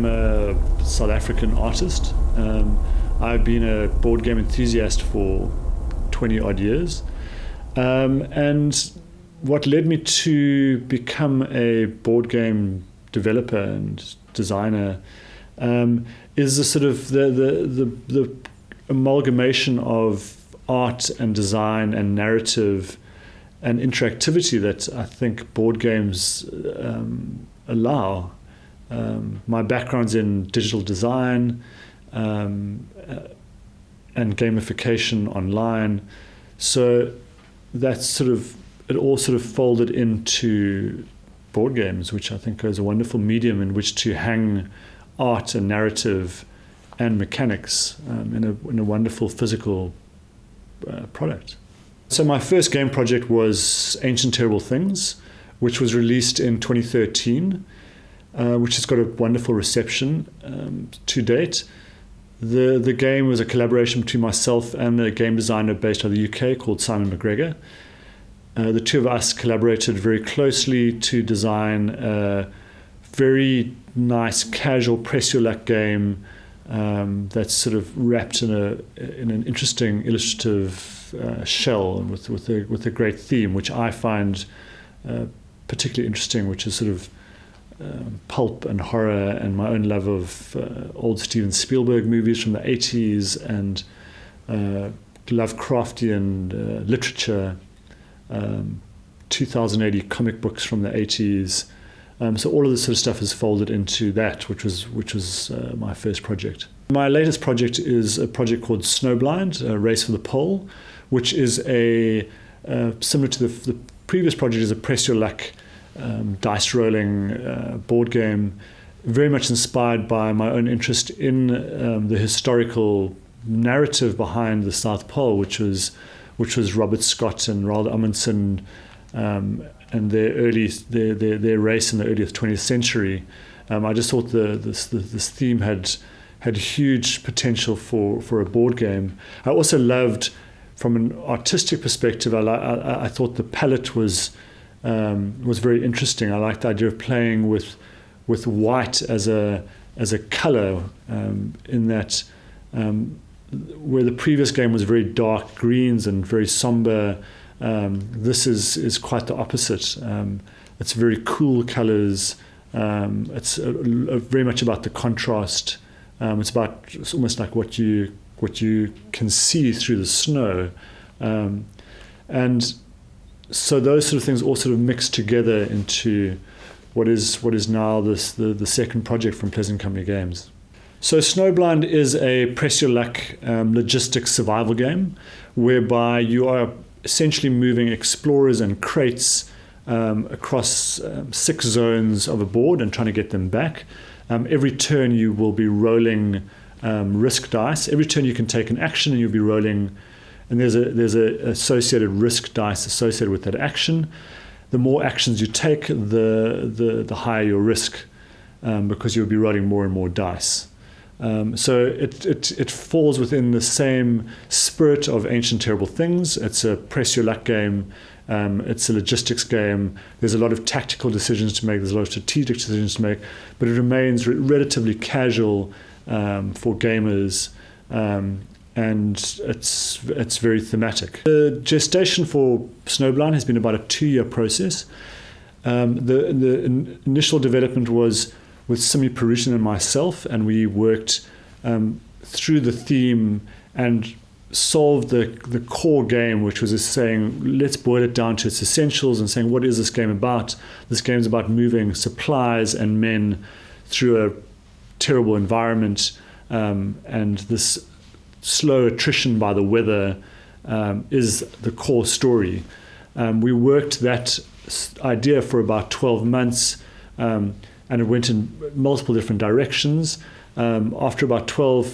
am a South African artist. I've been a board game enthusiast for 20 odd years. And what led me to become a board game developer and designer is the sort of the amalgamation of art and design and narrative and interactivity that I think board games allow. My background's in digital design and gamification online, so that's sort of it all sort of folded into board games, which I think is a wonderful medium in which to hang art and narrative and mechanics in a wonderful physical product. So my first game project was Ancient Terrible Things, which was released in 2013, which has got a wonderful reception to date. The game was a collaboration between myself and a game designer based out of the UK called Simon McGregor. The two of us collaborated very closely to design a very nice, casual press-your-luck game that's sort of wrapped in an interesting, illustrative shell with a great theme, which I find particularly interesting, which is sort of pulp and horror and my own love of old Steven Spielberg movies from the 80s and Lovecraftian literature, 2080 comic books from the 80s. So all of this sort of stuff is folded into that, which was my first project. My latest project is a project called Snowblind, a Race for the Pole, which is similar to the previous project, is a press your luck dice rolling board game, very much inspired by my own interest in the historical narrative behind the South Pole, which was Robert Scott and Roald Amundsen and their race in the early 20th century. I just thought this theme had huge potential for a board game. I also loved, from an artistic perspective, I thought the palette was very interesting. I liked the idea of playing with white as a color, in that where the previous game was very dark greens and very somber, this is quite the opposite. It's very cool colors. It's very much about the contrast. It's almost like what you can see through the snow, and so those sort of things all sort of mix together into what is now the second project from Pleasant Company Games. So Snowblind is a press your luck logistics survival game, whereby you are essentially moving explorers and crates across 6 zones of a board and trying to get them back. Every turn you will be rolling risk dice. Every turn you can take an action and you'll be rolling, and there's a associated risk dice associated with that action. The more actions you take, the higher your risk, because you'll be rolling more and more dice. So it falls within the same spirit of Ancient Terrible Things. It's a press your luck game. It's a logistics game. There's a lot of tactical decisions to make. There's a lot of strategic decisions to make, but it remains relatively casual for gamers, and it's very thematic. The gestation for Snowblind has been about a 2-year process. The initial development was with Simi Perusian and myself, and we worked through the theme and solved the core game, which was saying, let's boil it down to its essentials and saying, what is this game about? This game is about moving supplies and men through a terrible environment, and this slow attrition by the weather is the core story. We worked that idea for about 12 months, and it went in multiple different directions. After about 12,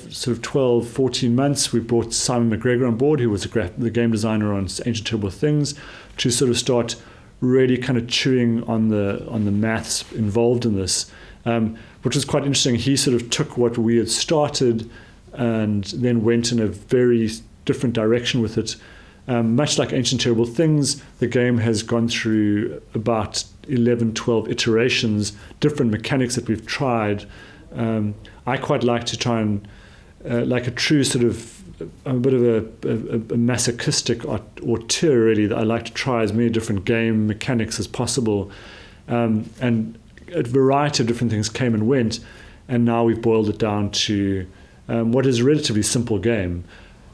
14 months, we brought Simon McGregor on board, who was the game designer on Ancient Terrible Things, to sort of start really kind of chewing on the maths involved in this, which was quite interesting. He sort of took what we had started and then went in a very different direction with it. Much like Ancient Terrible Things, the game has gone through about 11, 12 iterations, different mechanics that we've tried, I quite like to try and, like a true sort of, a bit of a masochistic auteur, really, that I like to try as many different game mechanics as possible. And a variety of different things came and went, and now we've boiled it down to what is a relatively simple game,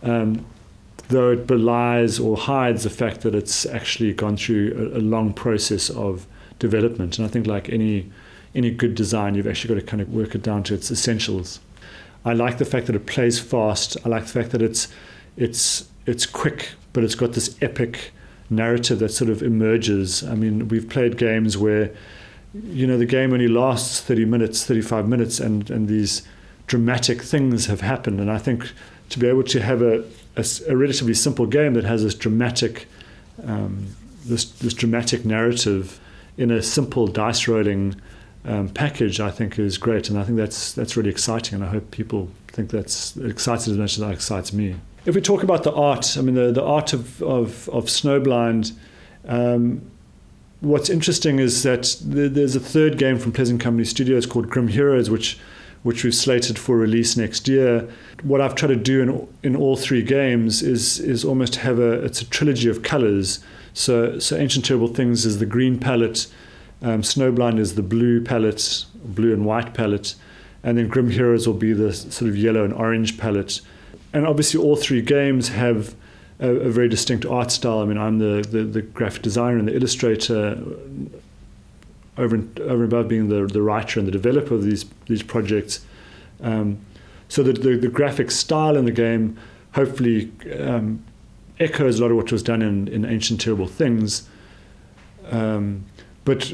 though it belies or hides the fact that it's actually gone through a long process of development. And I think, like any good design, you've actually got to kind of work it down to its essentials. I like the fact that it plays fast. I like the fact that it's quick, but it's got this epic narrative that sort of emerges. I mean, we've played games where, the game only lasts 30 minutes, 35 minutes, and these dramatic things have happened. And I think to be able to have a relatively simple game that has this dramatic narrative in a simple dice rolling package, I think is great, and I think that's really exciting, and I hope people think that's excited as much as that excites me. If we talk about the art, I mean the art of Snowblind, what's interesting is that there's a third game from Pleasant Company Studios called Grim Heroes, which we've slated for release next year. What I've tried to do in all three games is almost have it's a trilogy of colors. So Ancient Terrible Things is the green palette, Snowblind is the blue palette, blue and white palette, and then Grim Heroes will be the sort of yellow and orange palette. And obviously all three games have a very distinct art style. I mean, I'm the graphic designer and the illustrator, over and above being the writer and the developer of these projects. So the graphic style in the game hopefully echoes a lot of what was done in Ancient Terrible Things, but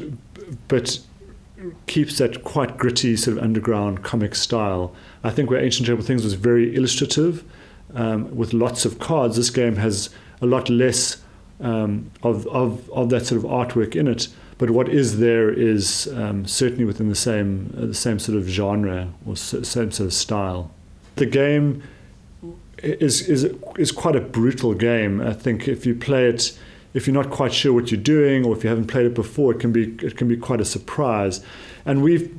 keeps that quite gritty sort of underground comic style. I think where Ancient Terrible Things was very illustrative, with lots of cards, this game has a lot less of that sort of artwork in it. But what is there is certainly within the same sort of genre or same sort of style. The game is quite a brutal game. I think if you play it, if you're not quite sure what you're doing, or if you haven't played it before, it can be quite a surprise. And we've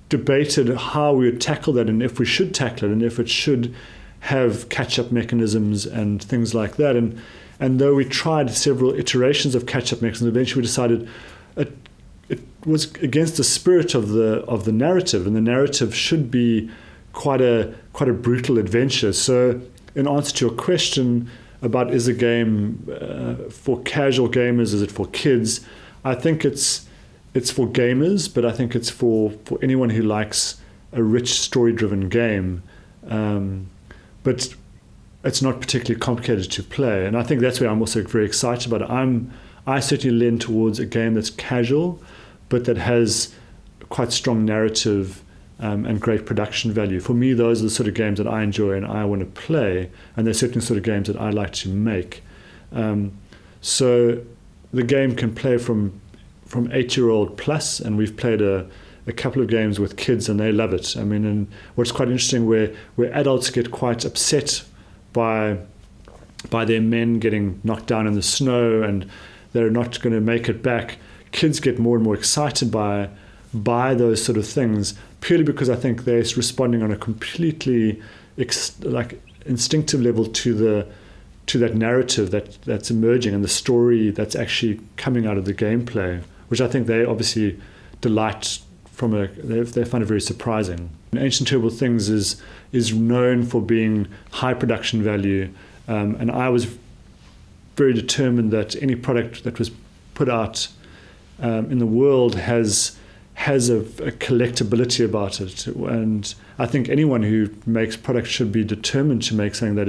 debated how we would tackle that, and if we should tackle it, and if it should have catch-up mechanisms and things like that. And though we tried several iterations of catch-up mechanisms, eventually we decided it was against the spirit of the narrative, and the narrative should be quite a brutal adventure. So, in answer to your question about is a game for casual gamers, is it for kids? I think it's for gamers, but I think it's for anyone who likes a rich story-driven game. But it's not particularly complicated to play, and I think that's where I'm also very excited about it. I certainly lean towards a game that's casual, but that has quite strong narrative and great production value. For me, those are the sort of games that I enjoy and I want to play, and they're certainly the sort of games that I like to make. So the game can play from 8-year-old plus, and we've played a couple of games with kids and they love it. I mean, and what's quite interesting, where adults get quite upset by their men getting knocked down in the snow and they're not going to make it back, kids get more and more excited by those sort of things, purely because I think they're responding on a completely instinctive level to that narrative that's emerging and the story that's actually coming out of the gameplay, which I think they obviously delight from. They find it very surprising. And Ancient Terrible Things is known for being high production value, and I was very determined that any product that was put out in the world has a collectability about it. And I think anyone who makes products should be determined to make something that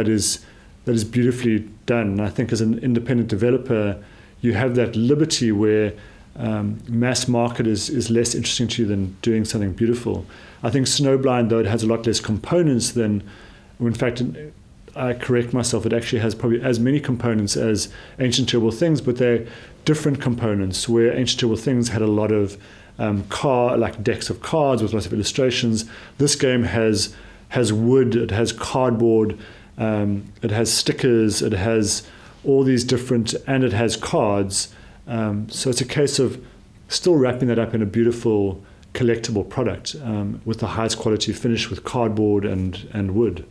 is beautifully done. And I think as an independent developer, you have that liberty where mass market is less interesting to you than doing something beautiful. I think Snowblind, though it has a lot less components than, in fact, I correct myself, it actually has probably as many components as Ancient Terrible Things, but they're different components, where Ancient Terrible Things had a lot of like decks of cards with lots of illustrations. This game has wood, it has cardboard, it has stickers, it has all these different, and it has cards. So it's a case of still wrapping that up in a beautiful, collectible product with the highest quality finish with cardboard and wood.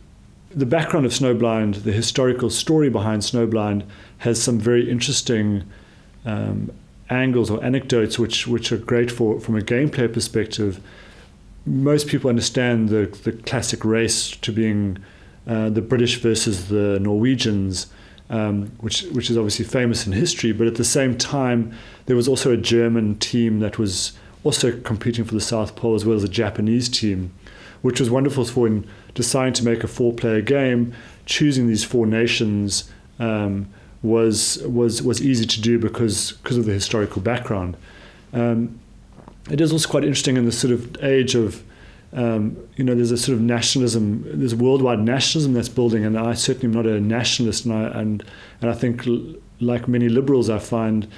The background of Snowblind, the historical story behind Snowblind, has some very interesting angles or anecdotes which are great from a gameplay perspective. Most people understand the classic race to being the British versus the Norwegians, which is obviously famous in history, but at the same time there was also a German team that was also competing for the South Pole, as well as a Japanese team, which was wonderful for in deciding to make a 4-player game. Choosing these 4 nations was easy to do because of the historical background. It is also quite interesting in the sort of age of there's a sort of nationalism, there's worldwide nationalism that's building, and I certainly am not a nationalist, and I think, like many liberals, I find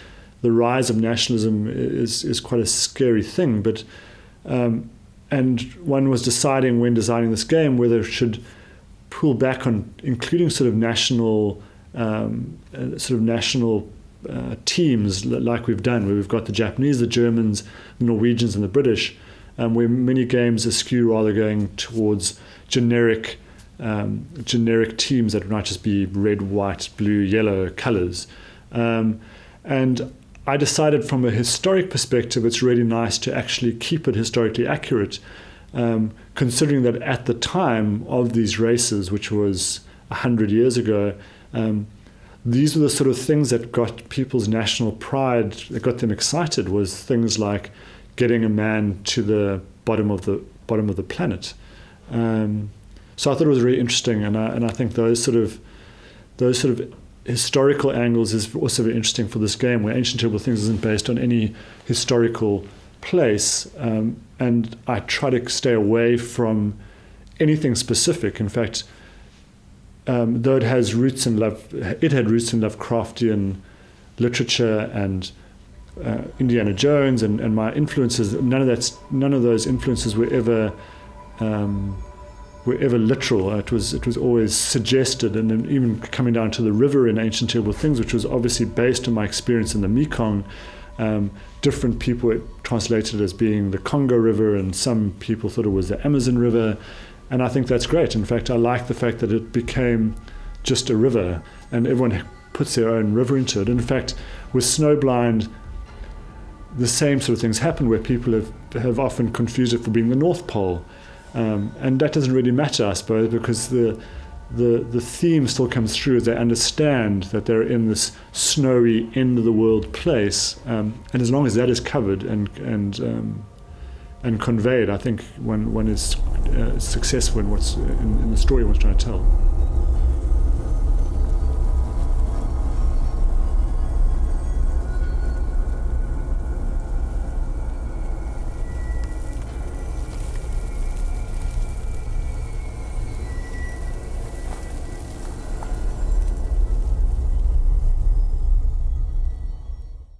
the rise of nationalism is quite a scary thing. But and one was deciding when designing this game whether it should pull back on including sort of national teams like we've done, where we've got the Japanese, the Germans, the Norwegians, and the British. Where many games skew rather going towards generic teams that might just be red, white, blue, yellow colors. And I decided from a historic perspective, it's really nice to actually keep it historically accurate, considering that at the time of these races, which was 100 years ago, these were the sort of things that got people's national pride, that got them excited, was things like getting a man to the bottom of the planet. So I thought it was really interesting, and I think those sort of historical angles is also very interesting for this game, where Ancient Terrible Things isn't based on any historical place, and I try to stay away from anything specific. In fact, though it had roots in Lovecraftian literature and Indiana Jones and my influences, none of those influences were ever literal. It was always suggested, and then even coming down to the river in Ancient Terrible Things, which was obviously based on my experience in the Mekong. Different people translated it as being the Congo River, and some people thought it was the Amazon River, and I think that's great. In fact, I like the fact that it became just a river, and everyone puts their own river into it. In fact, with Snowblind, the same sort of things happen, where people have often confused it for being the North Pole, and that doesn't really matter, I suppose, because the theme still comes through as they understand that they're in this snowy end of the world place, and as long as that is covered and conveyed, I think one is successful in what's in the story one's trying to tell.